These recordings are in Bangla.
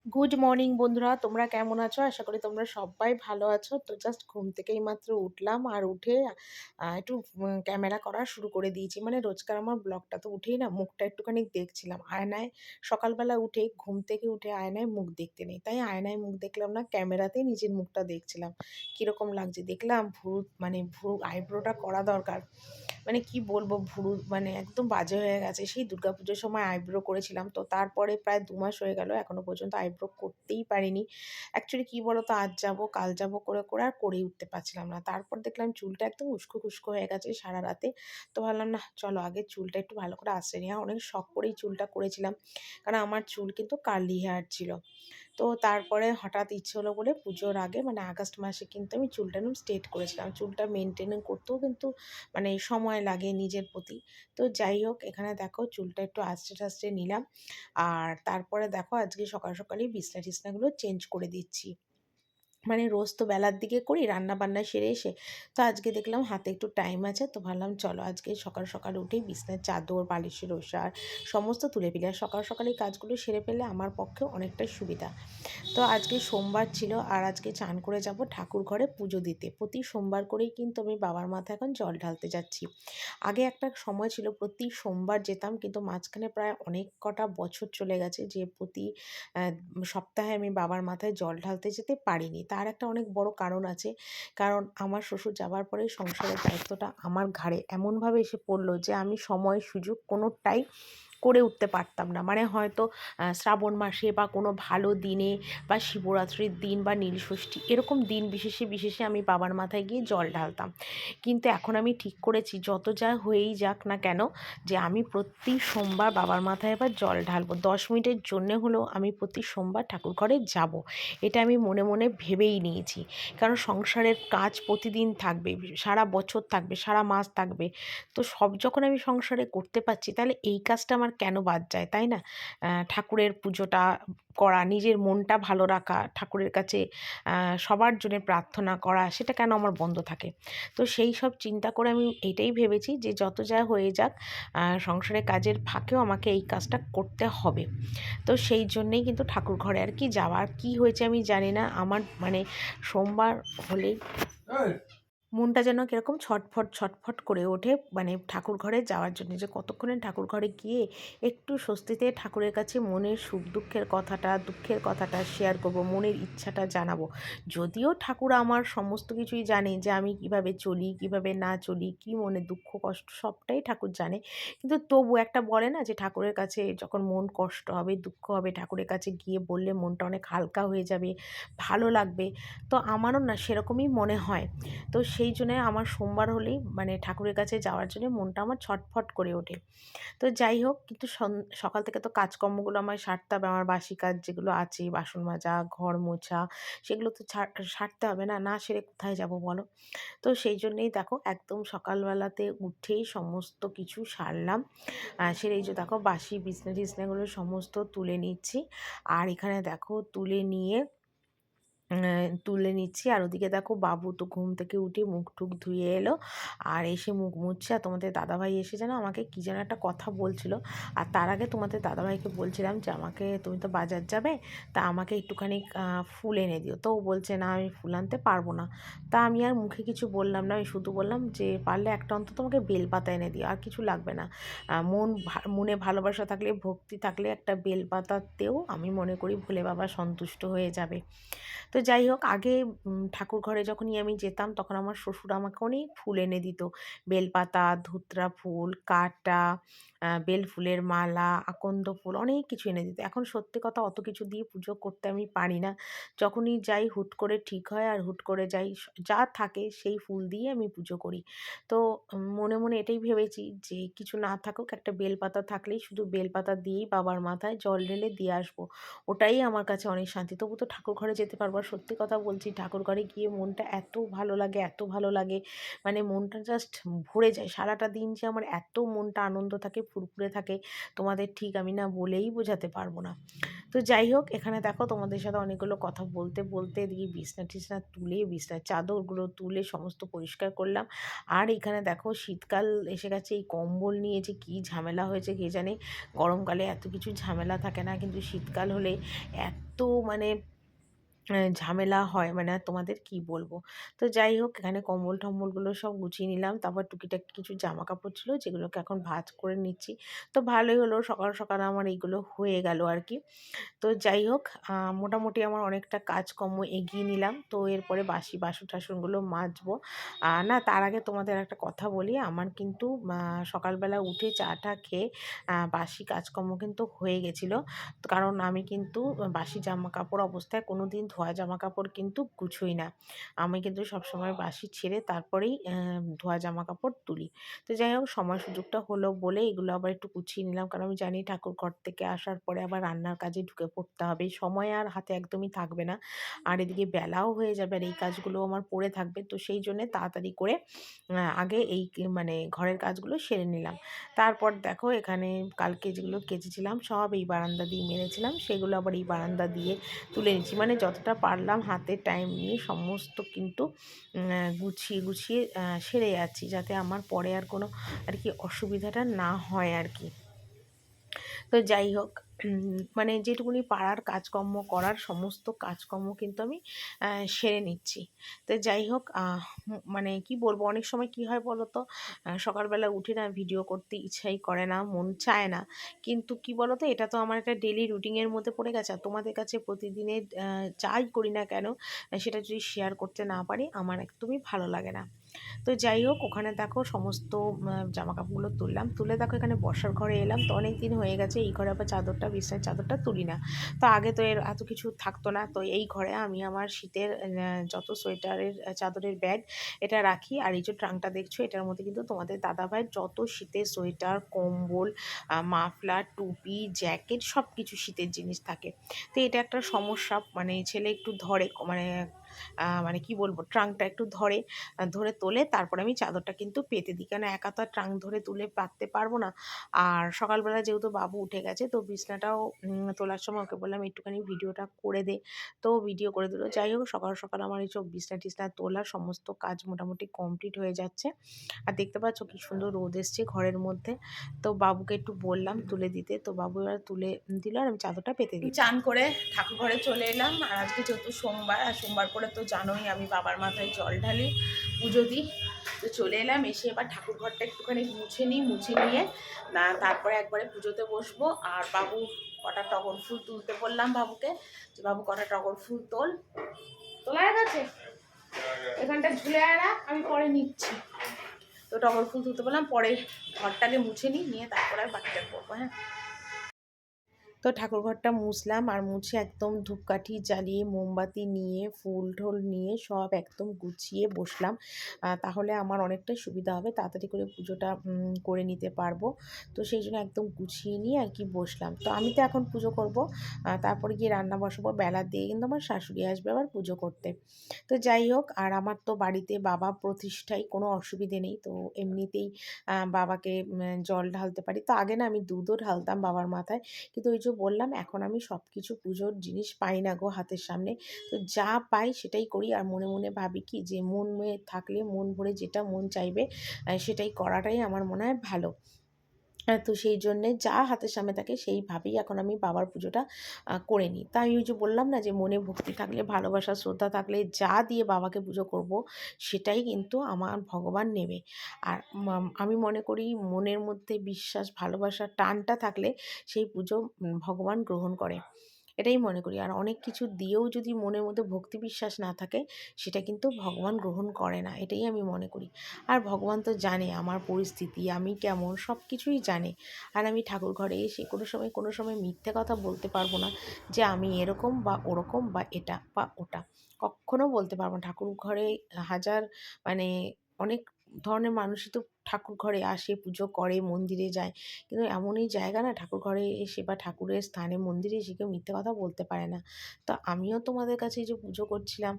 গুড মর্নিং বন্ধুরা, তোমরা কেমন আছো? আশা করি তোমরা সবাই ভালো আছো। তো জাস্ট ঘুম থেকেই মাত্র উঠলাম, আর উঠে একটু ক্যামেরা করা শুরু করে দিয়েছি। মানে রোজকার আমার ব্লগটা তো উঠেই না, মুখটা একটুখানি দেখছিলাম আয়নায়। সকালবেলা উঠে ঘুম থেকে উঠে আয়নায় মুখ দেখতে নেই, তাই আয়নায় মুখ দেখলাম না, ক্যামেরাতেই নিজের মুখটা দেখছিলাম কীরকম লাগছে। দেখলাম ভুরু আইব্রোটা করা দরকার। মানে কি বলবো, ভুরু মানে একদম বাজে হয়ে গেছে। সেই দুর্গাপুজোর সময় আইব্রো করেছিলাম, তো তারপরে প্রায় ২ মাস হয়ে গেল এখনো পর্যন্ত আইব্রো করতেই পারিনি। অ্যাকচুয়ালি কি বলতো, আজ যাবো কাল যাবো করে, করে আর করেই উঠতে পারছিলাম না। তারপর দেখলাম চুলটা একদম উস্কো খুস্কো হয়ে গেছে সারা রাতে। তো ভাবলাম না, চলো আগে চুলটা একটু ভালো করে আঁচড়ে নিই। আর অনেক শখ করেই চুলটা করেছিলাম, কারণ আমার চুল কিন্তু কার্লি হেয়ার ছিল। তো তারপরে হঠাৎ ইচ্ছে হলো বলে পুজোর আগে মানে আগস্ট মাসে কিন্তু আমি চুলটা একদম স্ট্রেট করেছিলাম। চুলটা মেইনটেইন করতেও কিন্তু মানে সময় লাগে নিজের প্রতি। তো যাই হোক, এখানে দেখো চুলটা একটু আঁচড়ে-টাচড়ে নিলাম। আর তারপরে দেখো আজকে সকাল সকালই বিছনা-টিছনাগুলো চেঞ্জ করে দিচ্ছি। মানে রোজ তো বেলার দিকে করি রান্না-বান্না সেরে এসে। তো আজকে দেখলাম হাতে একটু টাইম আছে, তো ভাবলাম চলো আজকে সকাল সকাল উঠেই বিছানার চাদর, বালিশের ওষার সমস্ত তুলে ফেলি। আর সকাল সকাল এই কাজগুলো সেরে ফেললে আমার পক্ষে অনেকটাই সুবিধা। তো আজকে সোমবার ছিল, আর আজকে চান করে যাব ঠাকুর ঘরে পুজো দিতে। প্রতি সোমবার করেই কিন্তু আমি বাবার মাথায় এখন জল ঢালতে যাচ্ছি। আগে একটা সময় ছিল প্রতি সোমবার যেতাম, কিন্তু মাঝখানে প্রায় অনেক কটা বছর চলে গেছে যে প্রতি সপ্তাহে আমি বাবার মাথায় জল ঢালতে যেতে পারিনি। তার একটা অনেক বড় কারণ আছে। কারণ আমার শ্বশুর যাবার পরে সংসারের দায়িত্বটা আমার ঘাড়ে এমনভাবে এসে পড়ল যে আমি সময় সুযোগ কোনোটাই করে উঠতে পারতাম না। মানে হয়তো শ্রাবণ মাসে বা কোনো ভালো দিনে বা শিবরাত্রির দিন বা নীলষষ্ঠী এরকম দিন বিশেষে, বিশেষে আমি বাবার মাথায় গিয়ে জল ঢালতাম। কিন্তু এখন আমি ঠিক করেছি যত যা হয়েই যাক না কেন, যে আমি প্রতি সোমবার বাবার মাথায় এবার জল ঢালবো। ১০ মিনিটের জন্যে হলেও আমি প্রতি সোমবার ঠাকুর ঘরে যাব। এটা আমি মনে, মনে ভেবেই নিয়েছি। কারণ সংসারের কাজ প্রতিদিন থাকবে, সারা বছর থাকবে, সারা মাস থাকবে। তো সব যখন আমি সংসারে করতে পারছি, তাহলে এই কাজটা আমার কেন বাদ যায়, তাই না? ঠাকুরের পুজোটা করা, নিজের মনটা ভালো রাখা, ঠাকুরের কাছে সবার জন্যে প্রার্থনা করা, সেটা কেন আমার বন্ধ থাকে? তো সেই সব চিন্তা করে আমি এইটাই ভেবেছি যে যত যা হয়ে যাক, সংসারের কাজের ফাঁকেও আমাকে এই কাজটা করতে হবে। তো সেই জন্যেই কিন্তু ঠাকুর ঘরে আর কি যাওয়া। আর কী হয়েছে আমি জানি না, আমার মানে সোমবার হলেই মনটা যেন কিরকম ছটফট, ছটফট করে ওঠে মানে ঠাকুর ঘরে যাওয়ার জন্য, যে কতক্ষণে ঠাকুর ঘরে গিয়ে একটু স্বস্তিতে ঠাকুরের কাছে মনের সুখ-দুঃখের কথাটা, দুঃখের কথাটা শেয়ার করব, মনের ইচ্ছাটা জানাবো। যদিও ঠাকুর আমার সমস্ত কিছুই জানে, যে আমি কিভাবে চলি, কিভাবে না চলি, কি মনে দুঃখ কষ্ট সবটাই ঠাকুর জানে। কিন্তু তবু একটা বলে না যে ঠাকুরের কাছে যখন মন কষ্ট হবে, দুঃখ হবে, ঠাকুরের কাছে গিয়ে বললে মনটা অনেক হালকা হয়ে যাবে, ভালো লাগবে। তো আমারও না সেরকমই মনে হয়। তো সেই জন্যে আমার সোমবার হলেই মানে ঠাকুরের কাছে যাওয়ার জন্য মনটা আমার ছটফট করে ওঠে। তো যাই হোক, কিন্তু সকাল থেকে তো কাজকর্মগুলো আমায় সারতে হবে। আমার বাসি কাজ যেগুলো আছে, বাসন মাজা, ঘর মোছা, সেগুলো তো সারতে হবে না, না সেরে কোথায় যাব বলো? তো সেই জন্যেই দেখো একদম সকালবেলাতে উঠেই সমস্ত কিছু সারলাম। সেরে এই যে দেখো বাসি বিছনা-টিছনাগুলো সমস্ত তুলে নিচ্ছি। আর এখানে দেখো তুলে নিচ্ছি। আর ওদিকে দেখো বাবু তো ঘুম থেকে উঠে মুখ-টুখ ধুয়ে এলো। আর এসে মুখ মুছছে। আর তোমাদের দাদাভাই এসে যেন আমাকে কী যেন একটা কথা বলছিল। আর তার আগে তোমাদের দাদাভাইকে বলছিলাম যে, "আমাকে তুমি তো বাজার যাবে, তা আমাকে একটুখানি ফুল এনে দিও।" তো ও বলছে, "না, আমি ফুল আনতে পারবো না।" তা আমি আর মুখে কিছু বললাম না। আমি শুধু বললাম যে, "পারলে একটা অন্তত আমাকে বেলপাতা এনে দিও। আর কিছু লাগবে না। মনে ভালোবাসা থাকলে, ভক্তি থাকলে একটা বেলপাতাতেও আমি মনে করি ভোলে বাবা সন্তুষ্ট হয়ে যাবে।" তো যাই হোক, আগে ঠাকুর ঘরে যখনই আমি যেতাম তখন আমার শ্বশুর আমাকে অনেক ফুল এনে দিত। বেলপাতা, ধুতরা ফুল, কাঁটা, বেল ফুলের মালা, আকন্দ ফুল অনেক কিছু এনে দিত। এখন সত্যি কথা অত কিছু দিয়ে পুজো করতে আমি পারি না। যখনই যাই হুট করে ঠিক হয়, আর হুট করে যাই, যা থাকে সেই ফুল দিয়ে আমি পুজো করি। তো মনে, মনে এটাই ভেবেছি যে কিছু না থাকুক, একটা বেলপাতা থাকলেই শুধু বেলপাতা দিয়েই বাবার মাথায় জল ঢেলে দিয়ে আসবো। ওটাই আমার কাছে অনেক শান্তি। তবু তো ঠাকুর ঘরে যেতে পারবো, আর সত্যি কথা বলছি, ঠাকুর ঘরে গিয়ে মনটা এত ভালো লাগে, এত ভালো লাগে, মানে মনটা জাস্ট ভরে যায়। সারাটা দিন যে আমার এত মনটা আনন্দ থাকে, ফুরফুরে থাকে, তোমাদের ঠিক আমি না বলেই বোঝাতে পারবো না। তো যাই হোক, এখানে দেখো তোমাদের সাথে অনেকগুলো কথা বলতে বলতে এদিকে বিছনা টিছনা তুলে, বিছনার চাদরগুলো তুলে সমস্ত পরিষ্কার করলাম। আর এখানে দেখো শীতকাল এসে গেছে, এই কম্বল নিয়ে যে কী ঝামেলা হয়েছে কে জানে। গরমকালে এত কিছু ঝামেলা থাকে না, কিন্তু শীতকাল হলে এত মানে ঝামেলা হয়, মানে আর তোমাদের কি বলবো। তো যাই হোক, এখানে কম্বল টম্বলগুলো সব গুছিয়ে নিলাম। তারপর টুকিটাকি কিছু জামা কাপড় ছিল যেগুলোকে এখন ভাঁজ করে নিচ্ছি। তো ভালোই হলো, সকাল সকাল আমার এইগুলো হয়ে গেল আর কি। তো যাই হোক, মোটামুটি আমার অনেকটা কাজকর্ম এগিয়ে নিলাম। তো এরপরে বাসি বাসন টাসনগুলো মাজবো। না, তার আগে তোমাদের একটা কথা বলি, আমার কিন্তু সকালবেলা উঠে চা টা খেয়ে বাসি কাজকর্ম কিন্তু হয়ে গেছিলো। কারণ আমি কিন্তু বাসি জামা কাপড় অবস্থায় কোনো দিন ধোয়া জামা কাপড় কিন্তু গুছোই না। আমি কিন্তু সবসময় বাসি ছেড়ে তারপরেই ধোয়া জামা কাপড় তুলি। তো যাই হোক, সময় সুযোগটা হলো বলে এগুলো আবার একটু গুছিয়ে নিলাম, কারণ আমি জানি ঠাকুর ঘর থেকে আসার পরে আবার রান্নার কাজে ঢুকে পড়তে হবে, সময় আর হাতে একদমই থাকবে না। আর এদিকে বেলাও হয়ে যাবে, আর এই কাজগুলো আমার পড়ে থাকবে। তো সেই জন্যে তাড়াতাড়ি করে আগে এই মানে ঘরের কাজগুলো সেরে নিলাম। তারপর দেখো, এখানে কালকে যেগুলো কেচেছিলাম সব এই বারান্দা দিয়ে মেরেছিলাম, সেগুলো আবার এই বারান্দা দিয়ে তুলে নিচ্ছি। মানে যতটা পারলাম হাতে টাইম নিয়ে সমস্ত কিন্তু গুছিয়ে গুছিয়ে সেরে যাচ্ছি, যাতে আমার পরে আর কোনো আর কি অসুবিধাটা না হয় আর কি। তো যাই হোক, মানে যেটুকুনি পাড়ার কাজকর্ম করার সমস্ত কাজকর্ম কিন্তু আমি সেরে নিচ্ছি। তো যাই হোক, মানে কি বলবো, অনেক সময় কি হয় বলো তো, সকালবেলা উঠে না ভিডিও করতে ইচ্ছাই করে না, মন চায় না। কিন্তু কি বলো তো, এটা তো আমার একটা ডেলি রুটিনের মধ্যে পড়ে গেছে। আর তোমাদের কাছে প্রতিদিনের যাই করি না কেন, সেটা যদি শেয়ার করতে না পারি আমার একদমই ভালো লাগে না। তো যাই হোক, ওখানে দেখো সমস্ত জামা কাপড়গুলো তুললাম, তুলে দেখো এখানে বসার ঘরে এলাম। তো অনেক দিন হয়ে গেছে এই ঘরে আবার চাদরটা, বিছানার চাদরটা তুলি না। তো আগে তো এর এত কিছু থাকতো না। তো এই ঘরে আমি আমার শীতের যত সোয়েটারের চাদরের ব্যাগ এটা রাখি। আর এই যে ট্রাঙ্কটা দেখছো, এটার মধ্যে কিন্তু তোমাদের দাদাভাইয়ের যত শীতের সোয়েটার, কম্বল, মাফলার, টুপি, জ্যাকেট সব কিছু শীতের জিনিস থাকে। তো এটা একটা সমস্যা, মানে ছেলে একটু ধরে, মানে মানে কি বলবো, ট্রাঙ্কটা একটু ধরে ধরে তোলে, তারপরে আমি চাদরটা কিন্তু পেতে দিই, কেন একা তো আর ট্রাঙ্ক ধরে তুলে পাততে পারবো না। আর সকালবেলা যেহেতু বাবু উঠে গেছে, তো বিছনাটাও তোলার সময় ওকে বললাম একটুখানি ভিডিওটা করে দে, তো ভিডিও করে দিল। যাই হোক, সকাল সকাল আমার এই সব বিছনা টিছনা তোলার সমস্ত কাজ মোটামুটি কমপ্লিট হয়ে যাচ্ছে। আর দেখতে পাচ্ছ কি সুন্দর রোদ এসছে ঘরের মধ্যে। তো বাবুকে একটু বললাম তুলে দিতে, তো বাবু এবার তুলে দিল, আর আমি চাদরটা পেতে দিই। চান করে ঠাকুর ঘরে চলে এলাম। আর আজকে যেহেতু সোমবার, আর সোমবার করে তো জানোই আমি বাবার মাথায় জল ঢালি, পুজো দিই। তো চলে এলাম, এসে এবার ঠাকুর ঘরটা একটুখানি মুছে নিই, মুছে নিয়ে তারপরে একবারে পুজোতে বসবো। আর বাবু কটা টগর ফুল তুলতে বললাম বাবুকে, যে বাবু কটা টগর ফুল তোলা গেছে, এখানটা ঝুলে রাখ, আমি পরে নিচ্ছি। তো টগর ফুল তুলতে বললাম, পরে ঘরটাকে মুছে নিয়ে তারপরে আর বাকিটা করবো। হ্যাঁ, তো ঠাকুরঘরটা মুছলাম, আর মুছে একদম ধূপকাঠি জ্বালিয়ে, মোমবাতি নিয়ে, ফুল ঢোল নিয়ে সব একদম গুছিয়ে বসলাম। তাহলে আমার অনেকটাই সুবিধা হবে, তাড়াতাড়ি করে পুজোটা করে নিতে পারবো। তো সেই জন্য একদম গুছিয়ে নিয়ে আর কি বসলাম। তো আমি তো এখন পুজো করব, তারপরে গিয়ে রান্না বসাবো। বেলার দিয়ে কিন্তু আমার শাশুড়ি আসবে আবার পুজো করতে। তো যাই হোক, আর আমার তো বাড়িতে বাবা প্রতিষ্ঠায় কোনো অসুবিধে নেই। তো এমনিতেই বাবাকে জল ঢালতে পারি। তো আগে না আমি দুধও ঢালতাম বাবার মাথায়, কিন্তু ওই যে বললাম, এখন আমি সব কিছু পুজোর জিনিস পাই না গো হাতের সামনে। তো যা পাই সেটাই করি। আর মনে মনে ভাবি কি, যে মনে থাকলে মন ভরে যেটা মন চাইবে সেটাই করাটাই আমার মনে হয় ভালো। তো সেই জন্যে যা হাতের সামনে থাকে সেইভাবেই এখন আমি বাবার পুজোটা করে নিই। তাই ওই যে বললাম না, যে মনে ভক্তি থাকলে, ভালোবাসা শ্রদ্ধা থাকলে যা দিয়ে বাবাকে পুজো করব, সেটাই কিন্তু আমার ভগবান নেবে। আর আমি মনে করি মনের মধ্যে বিশ্বাস, ভালোবাসা, টানটা থাকলে সেই পুজো ভগবান গ্রহণ করে, এটাই মনে করি। আর অনেক কিছু দিয়েও যদি মনের মধ্যে ভক্তি বিশ্বাস না থাকে, সেটা কিন্তু ভগবান গ্রহণ করে না, এটাই আমি মনে করি। আর ভগবান তো জানে আমার পরিস্থিতি, আমি কেমন, সব কিছুই জানে। আর আমি ঠাকুর ঘরে এসে কোনো সময় মিথ্যে কথা বলতে পারবো না, যে আমি এরকম বা ওরকম বা এটা বা ওটা, কখনো বলতে পারবো না। ঠাকুর ঘরে হাজার মানে অনেক ধরনের মানুষই তো ঠাকুর ঘরে আসে, পুজো করে, মন্দিরে যায়। কিন্তু এমনই জায়গা না, ঠাকুর ঘরে এসে বা ঠাকুরের স্থানে মন্দিরে এসে কেউ মিথ্যে কথা বলতে পারে না। তো আমিও তোমাদের কাছে এই যে পুজো করছিলাম,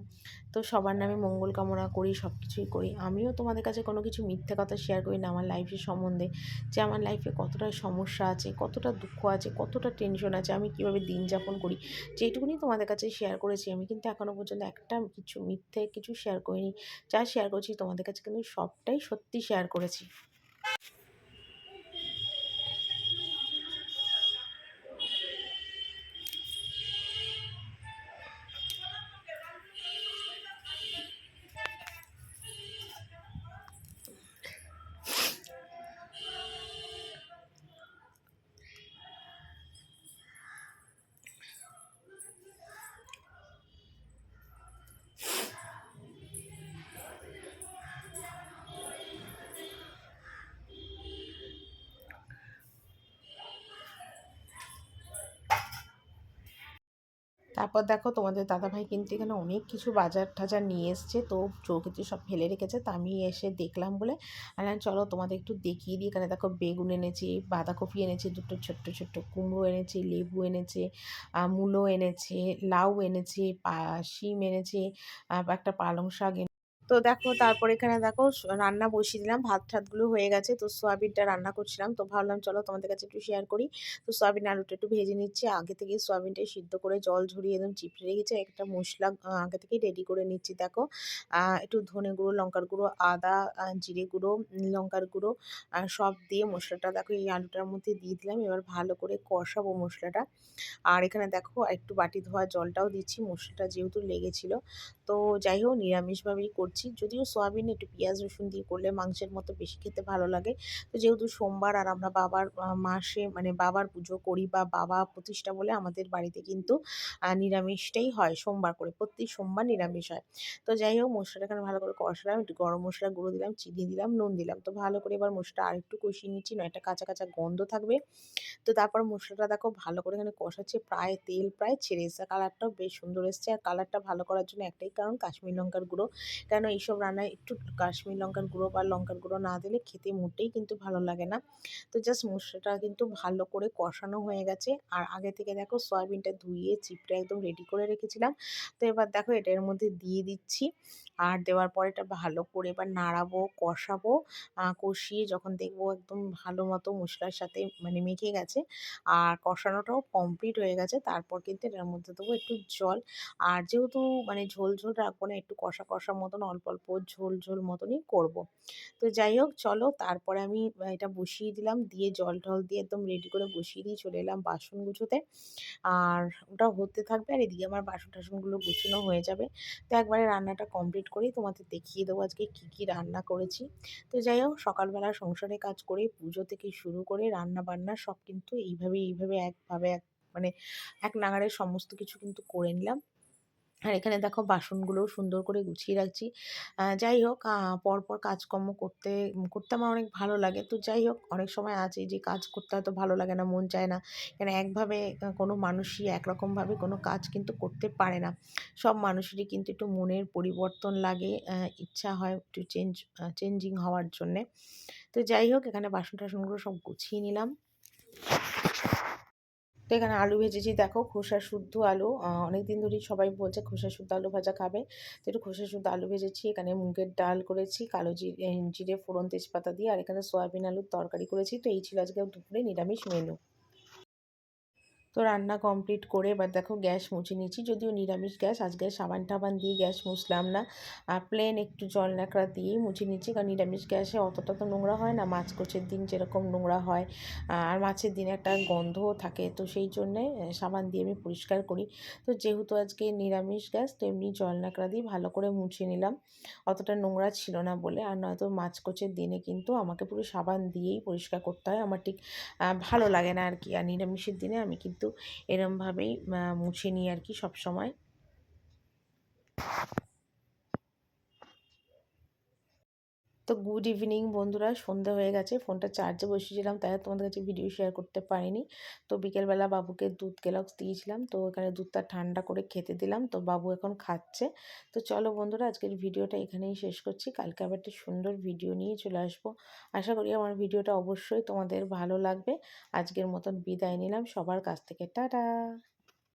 তো সবার নামে মঙ্গল কামনা করি, সব কিছুই করি। আমিও তোমাদের কাছে কোনো কিছু মিথ্যে কথা শেয়ার করি না আমার লাইফের সম্বন্ধে, যে আমার লাইফে কতটা সমস্যা আছে, কতটা দুঃখ আছে, কতটা টেনশন আছে, আমি কীভাবে দিন যাপন করি, যেইটুকুনি তোমাদের কাছে শেয়ার করেছি। আমি কিন্তু এখনও পর্যন্ত একটা কিছু মিথ্যে কিছু শেয়ার করিনি। যা শেয়ার করছি তোমাদের কাছে কিন্তু সবটাই সত্যি শেয়ার করেছি। তারপর দেখো তোমাদের দাদাভাই কিন্তু এখানে অনেক কিছু বাজার টাজার নিয়ে এসছে, তো চৌকিতে সব ফেলে রেখেছে। তা আমি এসে দেখলাম বলে আমি চলো তোমাদের একটু দেখিয়ে দিই। এখানে দেখো বেগুন এনেছি, বাঁধাকপি এনেছে, দুটো ছোট্ট ছোট্ট কুমড়ো এনেছে, লেবু এনেছে, মূলো এনেছে, লাউ এনেছে, শিম এনেছে, একটা পালং শাক। তো দেখো তারপর এখানে দেখো রান্না বসিয়ে দিলাম, ভাত ঠাতগুলো হয়ে গেছে। তো সোয়াবিনটা রান্না করছিলাম, তো ভাবলাম চলো তোমাদের কাছে একটু শেয়ার করি। তো সোয়াবিন আলুটা একটু ভেজে নিচ্ছি। আগে থেকে সোয়াবিনটা সিদ্ধ করে জল ঝরিয়ে একদম চিপড়ে রেখেছি। একটা মশলা আগে থেকেই রেডি করে নিচ্ছি। দেখো একটু ধনে গুঁড়ো, লঙ্কার গুঁড়ো, আদা, জিরে গুঁড়ো, লঙ্কার গুঁড়ো সব দিয়ে মশলাটা দেখো এই আলুটার মধ্যে দিয়ে দিলাম। এবার ভালো করে কষাবো মশলাটা। আর এখানে দেখো একটু বাটি ধোয়া জলটাও দিচ্ছি, মশলাটা যেহেতু লেগেছিল। তো যাই হোক নিরামিষভাবেই করছি, যদিও সয়াবিন একটু পেঁয়াজ রসুন দিয়ে করলে মাংসের মতো বেশি খেতে ভালো লাগে। তো যেহেতু সোমবার আর আমরা বাবার মাসে মানে বাবার পুজো করি বা বাবা প্রতিষ্ঠা বলে আমাদের বাড়িতে কিন্তু নিরামিষটাই হয় সোমবার করে, প্রত্যেক সোমবার নিরামিষ হয়। তো যাই হোক মশলাটা এখানে ভালো করে কষালাম, একটু গরম মশলা গুঁড়ো দিলাম, চিনি দিলাম, নুন দিলাম। তো ভালো করে এবার মশলাটা আরেকটু কষিয়ে নিচ্ছি, নয়টা কাঁচা কাঁচা গন্ধ থাকবে। তো তারপর মশলাটা দেখো ভালো করে এখানে কষাচ্ছি, প্রায় তেল প্রায় ছেড়ে এসেছে, কালারটাও বেশ সুন্দর এসছে। আর কালারটা ভালো করার জন্য একটাই কারণ, কাশ্মীর লঙ্কার গুঁড়ো। কেন এইসব রান্নায় একটু কাশ্মীর লঙ্কার গুঁড়ো বা লঙ্কার গুঁড়ো না দিলে খেতে মোটেই কিন্তু ভালো লাগে না। তো জাস্ট মশলাটা কিন্তু ভালো করে কষানো হয়ে গেছে। আর আগে থেকে দেখো সয়াবিনটা ধুয়ে চিপড়ে একদম রেডি করে রেখেছিলাম। তো এবার দেখো এটা এর মধ্যে দিয়ে দিচ্ছি। আর দেওয়ার পরে এটা ভালো করে এবার নাড়াবো, কষাবো। কষিয়ে যখন দেখবো একদম ভালো মতো মশলার সাথে মানে মেখে গেছে আর কষানোটাও কমপ্লিট হয়ে গেছে, তারপর কিন্তু এটার মধ্যে দেবো একটু জল। আর যেহেতু মানে ঝোল ঝোল রাখবো না, একটু কষা কষা মতন অল্প অল্প ঝোল ঝোল মতনই করব। তো যাই হোক চলো তারপরে আমি এটা বসিয়ে দিলাম, দিয়ে জল টল দিয়ে একদম রেডি করে বসিয়ে দিয়ে চলে এলাম বাসন গুছোতে। আর ওটা হতে থাকবে আর এদিকে আমার বাসন টাসনগুলো গুছানো হয়ে যাবে। তো একবারে রান্নাটা কমপ্লিট করেই তোমাদের দেখিয়ে দেবো আজকে কী কী রান্না করেছি। তো যাই হোক সকালবেলা সংসারে কাজ করে পুজো থেকে শুরু করে রান্না বান্না সব কিন্তু এইভাবে একভাবে মানে এক নাগাড়ে সমস্ত কিছু কিন্তু করে নিলাম। আর এখানে দেখো বাসনগুলোও সুন্দর করে গুছিয়ে রাখছি। যাই হোক পরপর কাজকর্ম করতে আমার অনেক ভালো লাগে। তো যাই হোক অনেক সময় আছে যে কাজ করতে হয়তো ভালো লাগে না, মন চায় না। কেন একভাবে কোনো মানুষই একরকমভাবে কোনো কাজ কিন্তু করতে পারে না। সব মানুষেরই কিন্তু একটু মনের পরিবর্তন লাগে, ইচ্ছা হয় একটু চেঞ্জিং হওয়ার জন্যে। তো যাই হোক এখানে বাসন টাসনগুলো সব গুছিয়ে নিলাম। তো এখানে আলু ভেজেছি দেখো, খোসা শুদ্ধ আলু। অনেক দিন ধরেই সবাই বলছে খোসা শুদ্ধ আলু ভাজা খাবে, তো একটু খোসা শুদ্ধ আলু ভেজেছি। এখানে মুগের ডাল করেছি কালো জিরে জিরে ফোড়ন তেজপাতা দিয়ে, আর এখানে সয়াবিন আলুর তরকারি করেছি। তো এই ছিল আজকে দুপুরে নিরামিষ মেনু। তো রান্না কমপ্লিট করে এবার দেখো গ্যাস মুছে নিচ্ছি, যদিও নিরামিষ গ্যাস, আজকে সাবান টাবান দিয়ে গ্যাস মুছলাম না, প্লেন একটু জল ন্যাকড়া দিয়েই মুছে নিচ্ছি। কারণ নিরামিষ গ্যাসে অতটা তো নোংরা হয় না, মাছ কোচের দিন যেরকম নোংরা হয় আর মাছের দিন একটা গন্ধও থাকে, তো সেই জন্যে সাবান দিয়ে আমি পরিষ্কার করি। তো যেহেতু আজকে নিরামিষ গ্যাস, তো এমনি জল ন্যাকড়া দিয়ে ভালো করে মুছে নিলাম, অতটা নোংরা ছিল না বলে। আর নয়তো মাছ কোচের দিনে কিন্তু আমাকে পুরো সাবান দিয়েই পরিষ্কার করতে হয়, আমার ঠিক ভালো লাগে না আর কি। আর নিরামিষের দিনে আমি কিন্তু এরমভাবেই মুছে নিই আর কি সবসময়। তো গুড ইভিনিং বন্ধুরা, সন্ধ্যা হয়ে গেছে, ফোনটা চার্জে বসিয়েছিলাম, তাই আর তোমাদের কাছে ভিডিও শেয়ার করতে পারিনি। তো বিকেলবেলা বাবুকে দুধ কেলক্স দিয়েছিলাম, তো এখানে দুধটা ঠান্ডা করে খেতে দিলাম, তো বাবু এখন খাচ্ছে। তো চলো বন্ধুরা, আজকের ভিডিওটা এখানেই শেষ করছি, কালকে আবার একটা সুন্দর ভিডিও নিয়ে চলে আসবো। আশা করি আমার ভিডিওটা অবশ্যই তোমাদের ভালো লাগবে। আজকের মতন বিদায় নিলাম সবার কাছ থেকে, টাটা।